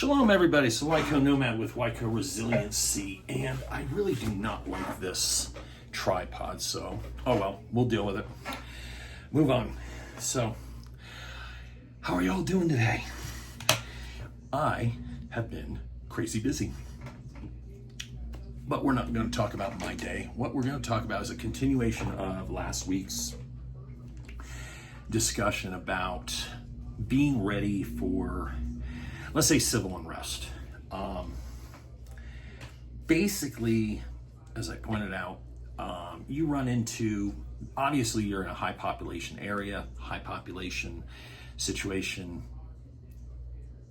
Shalom, everybody. It's the WyCo Nomad with WyCo Resiliency, and I really do not like this tripod, so oh well, we'll deal with it. Move on. So, how are y'all doing today? I have been crazy busy, but we're not going to talk about my day. What we're going to talk about is a continuation of last week's discussion about being ready for, let's say, civil unrest. Basically, as I pointed out, you run into, obviously you're in a high population area, high population situation.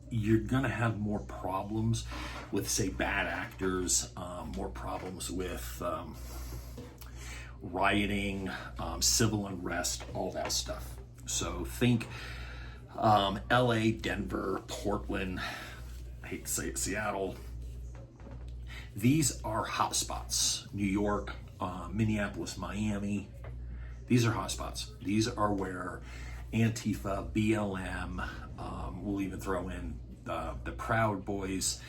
You're gonna have more problems with, say, bad actors, more problems with rioting, civil unrest, all that stuff. So think LA, Denver, Portland, I hate to say it, Seattle. These are hotspots. New York, Minneapolis, Miami. These are hotspots. These are where Antifa, BLM, we'll even throw in the Proud Boys,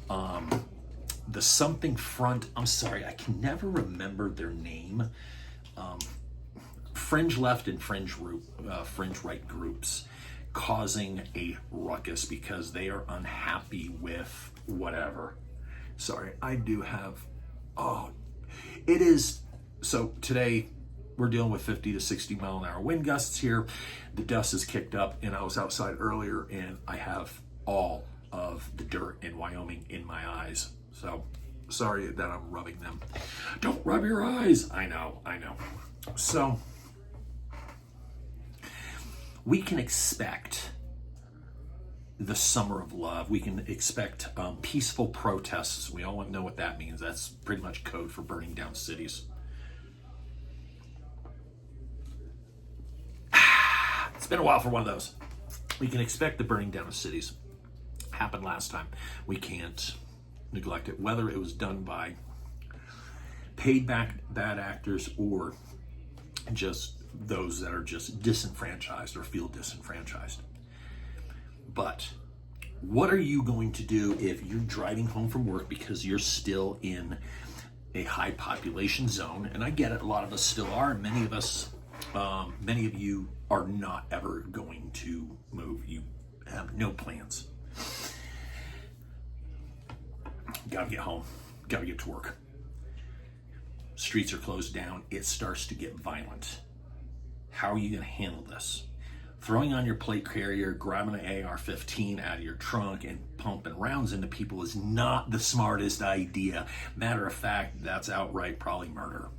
the Something Front. I'm sorry, I can never remember their name. Fringe left and fringe right groups causing a ruckus because they are unhappy with whatever. Sorry, I do have, it is, so today we're dealing with 50 to 60 mile an hour wind gusts here. The dust is kicked up, and I was outside earlier and I have all of the dirt in Wyoming in my eyes. So sorry that I'm rubbing them. Don't rub your eyes. I know. So we can expect the summer of love. We can expect peaceful protests. We all know what that means. That's pretty much code for burning down cities. It's been a while for one of those. We can expect the burning down of cities. Happened last time. We can't neglect it, whether it was done by paid back bad actors or just those that are just disenfranchised or feel disenfranchised. But what are you going to do if you're driving home from work because you're still in a high population zone? And I get it, a lot of us still are, and many of you are not ever going to move. You have no plans. Gotta get home, gotta get to work. Streets are closed down, it starts to get violent. How are you gonna handle this? Throwing on your plate carrier, grabbing an AR-15 out of your trunk and pumping rounds into people is not the smartest idea. Matter of fact, that's outright probably murder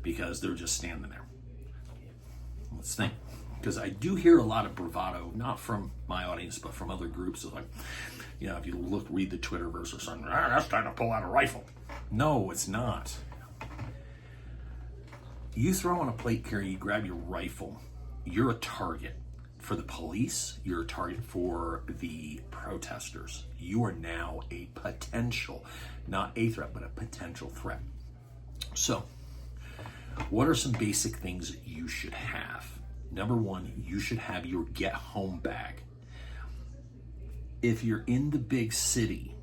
because they're just standing there. Let's think, because I do hear a lot of bravado, not from my audience, but from other groups. It's like, you know, if you read the Twitterverse or something, that's time to pull out a rifle. No, it's not. You throw on a plate carrier, you grab your rifle, you're a target for the police, you're a target for the protesters. You are now a potential, not a threat, but a potential threat. So, what are some basic things that you should have? Number one, you should have your get home bag. If you're in the big city,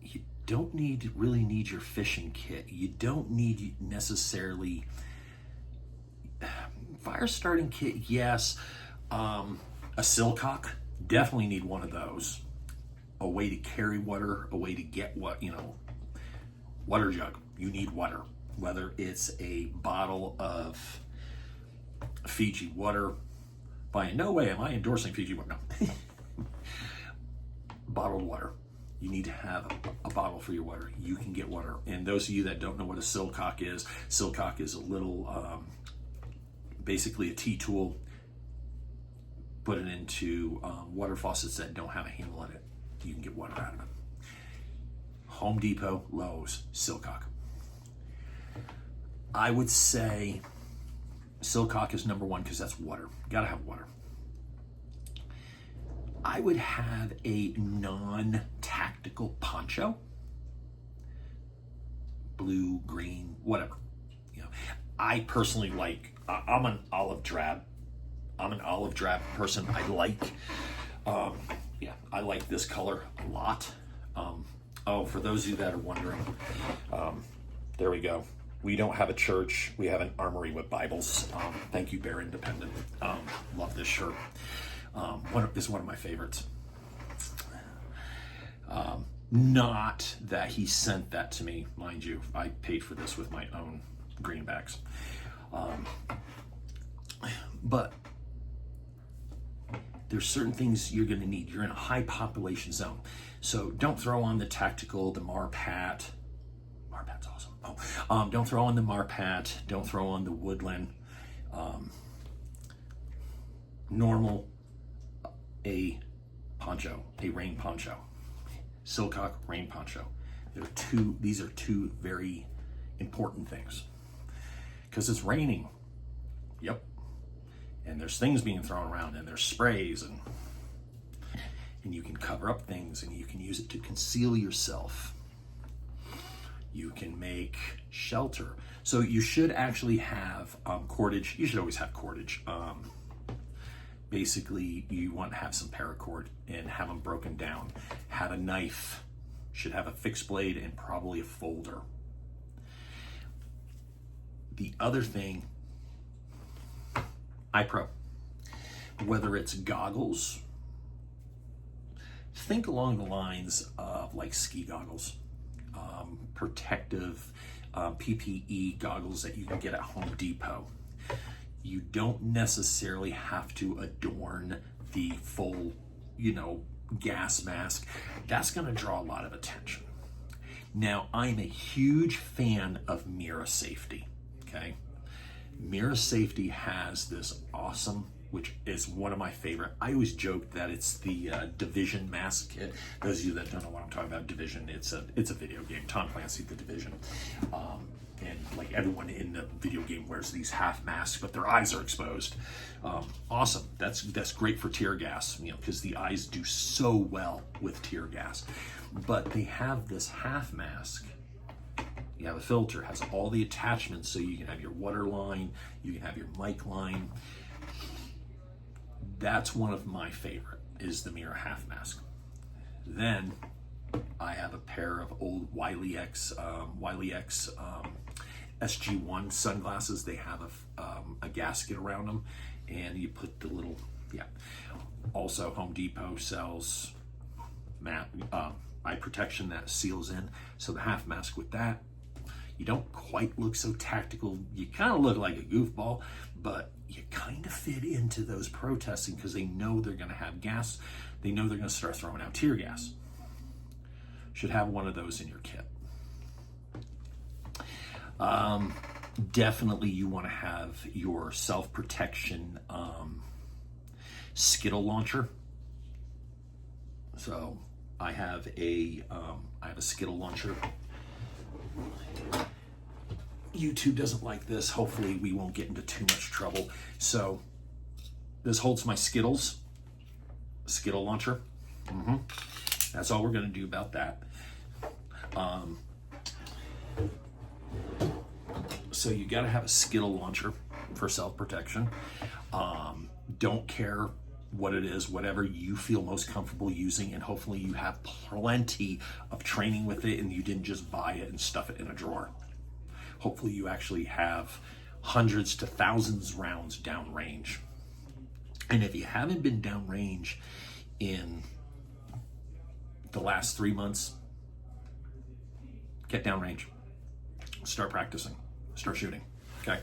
you don't really need your fishing kit. You don't need necessarily fire starting kit, yes. A silcock, definitely need one of those. A way to carry water, a way to get water jug. You need water. Whether it's a bottle of Fiji water, by no way am I endorsing Fiji water, no. Bottled water. You need to have a bottle for your water. You can get water. And those of you that don't know what a silcock is a little, basically a tea tool. Put it into water faucets that don't have a handle on it. You can get water out of them. Home Depot, Lowe's, silcock. I would say silcock is number one because that's water. Gotta have water. I would have a non-tactical poncho. Blue, green, whatever. You know, I personally like, I'm an olive drab person. I like Yeah, I like this color a lot. Oh, for those of you that are wondering, there we go. We don't have a church. We have an armory with Bibles. Thank you, Bear Independent. Love this shirt. It's one of my favorites. Not that he sent that to me, mind you. I paid for this with my own greenbacks. But there's certain things you're going to need. You're in a high population zone. So don't throw on the tactical, the Marpat. Marpat's awesome. Don't throw on the Marpat. Don't throw on the Woodland. Normal, a poncho, a rain poncho. Silcock rain poncho. These are two very important things. Because it's raining. Yep. And there's things being thrown around, and there's sprays, and you can cover up things, and you can use it to conceal yourself. You can make shelter. So you should actually have cordage. You should always have cordage. Basically, you want to have some paracord and have them broken down. Have a knife. Should have a fixed blade and probably a folder. The other thing, iPro. Whether it's goggles, think along the lines of like ski goggles, protective PPE goggles that you can get at Home Depot. You don't necessarily have to adorn the full, gas mask. That's going to draw a lot of attention. Now, I'm a huge fan of Mira Safety, okay? Mira Safety has this awesome, which is one of my favorite. I always joke that it's the Division mask kit. Those of you that don't know what I'm talking about, Division, it's a video game. Tom Clancy, The Division. And like everyone in the video game wears these half masks, but their eyes are exposed. Awesome. That's great for tear gas, because the eyes do so well with tear gas. But they have this half mask. You have a filter, has all the attachments, so you can have your water line, you can have your mic line. That's one of my favorite, is the Mira half mask. Then I have a pair of old YHVH SG1 sunglasses. They have a gasket around them, and you put the little, Also, Home Depot sells eye protection that seals in. So the half mask with that, you don't quite look so tactical. You kind of look like a goofball, but you kind of fit into those protesting because they know they're going to have gas. They know they're going to start throwing out tear gas. Should have one of those in your kit. Definitely you want to have your self-protection Skittle launcher. So I have a Skittle launcher. YouTube doesn't like this. Hopefully we won't get into too much trouble. So this holds my Skittle launcher. That's all we're going to do about that. So you got to have a Skittle launcher for self-protection. Don't care what it is, whatever you feel most comfortable using, and hopefully you have plenty of training with it and you didn't just buy it and stuff it in a drawer. Hopefully you actually have hundreds to thousands rounds downrange. And if you haven't been downrange in the last 3 months, get downrange. Start practicing. Start shooting. Okay.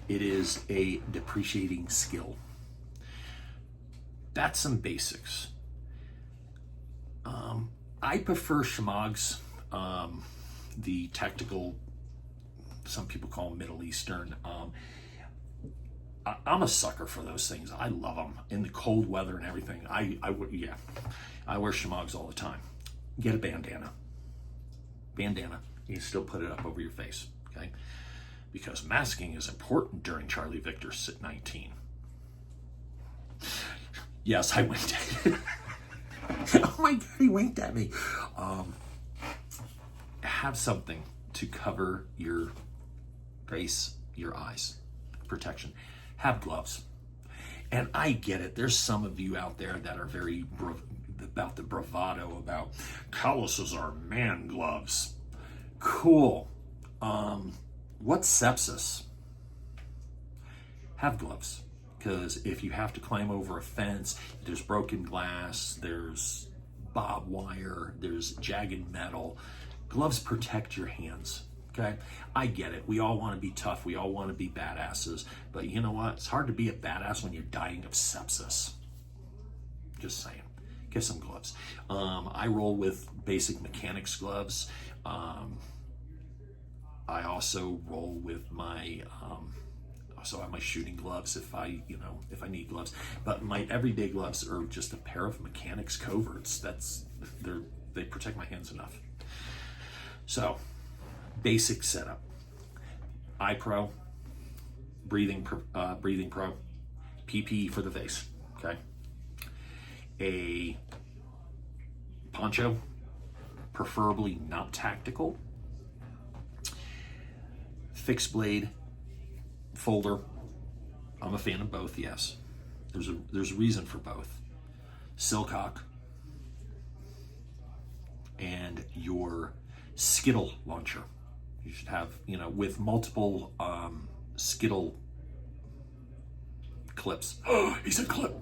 It is a depreciating skill. That's some basics. I prefer Shemag's, the tactical, some people call them Middle Eastern. I'm a sucker for those things. I love them in the cold weather and everything. I wear Shemag's all the time. Get a bandana. Bandana. You can still put it up over your face, okay? Because masking is important during Charlie Victor Sit 19. Yes, I winked at you. Oh my God, he winked at me. Have something to cover your face, your eyes. Protection. Have gloves. And I get it. There's some of you out there that are very about the bravado about calluses are man gloves. Cool. What's sepsis? Have gloves. Because if you have to climb over a fence, there's broken glass, there's barbed wire, there's jagged metal. Gloves protect your hands. Okay, I get it. We all want to be tough. We all want to be badasses. But you know what? It's hard to be a badass when you're dying of sepsis. Just saying. Get some gloves. I roll with basic mechanics gloves. I also roll with my also have my shooting gloves if I need gloves. But my everyday gloves are just a pair of mechanics coverts. They protect my hands enough. So, basic setup. Eye Pro, breathing Pro, PPE for the face. Okay. A poncho, preferably not tactical. Fixed blade, folder. I'm a fan of both. Yes, there's a reason for both. Silcock and your Skittle launcher. You should have, with multiple Skittle clips. Oh, he said clip.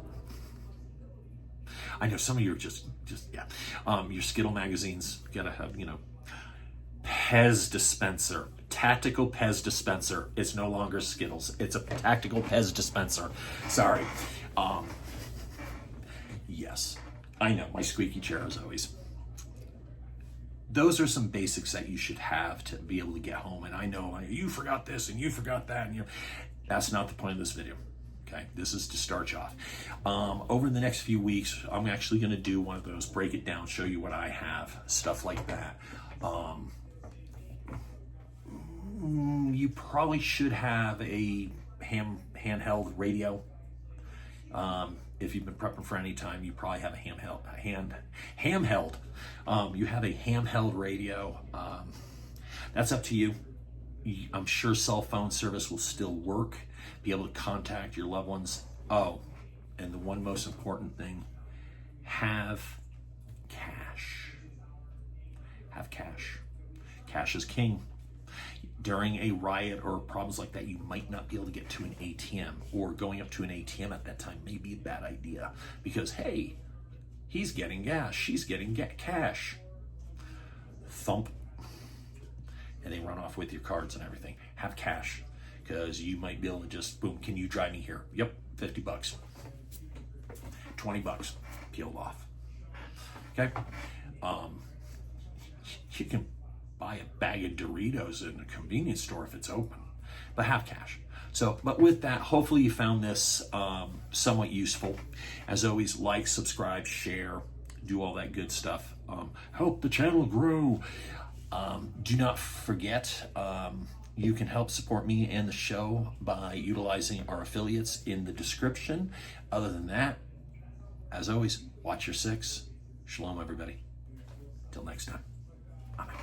I know some of you are just yeah. Your Skittle magazines, you gotta have, Pez dispenser, tactical Pez dispenser. It's no longer Skittles. It's a tactical Pez dispenser. Sorry. Yes, I know, my squeaky chair as always. Those are some basics that you should have to be able to get home. And I know you forgot this and you forgot that, and that's not the point of this video. Okay, this is to start you off. Over the next few weeks, I'm actually going to do one of those, break it down, show you what I have, stuff like that. You probably should have a handheld radio. If you've been prepping for any time, you probably have a hamheld. You have a handheld radio. That's up to you. I'm sure cell phone service will still work. Be able to contact your loved ones. Oh, and the one most important thing: have cash. Have cash. Cash is king. During a riot or problems like that, you might not be able to get to an ATM, or going up to an ATM at that time may be a bad idea because, hey, he's getting gas, she's getting cash. Thump. And they run off with your cards and everything. Have cash, because you might be able to just, boom, can you drive me here? Yep, $50. $20, peeled off. Okay? You can buy a bag of Doritos in a convenience store if it's open, but have cash. So, but with that, hopefully you found this somewhat useful. As always, like, subscribe, share, do all that good stuff. Help the channel grow. Do not forget, you can help support me and the show by utilizing our affiliates in the description. Other than that, as always, watch your six. Shalom, everybody. Till next time. Amen.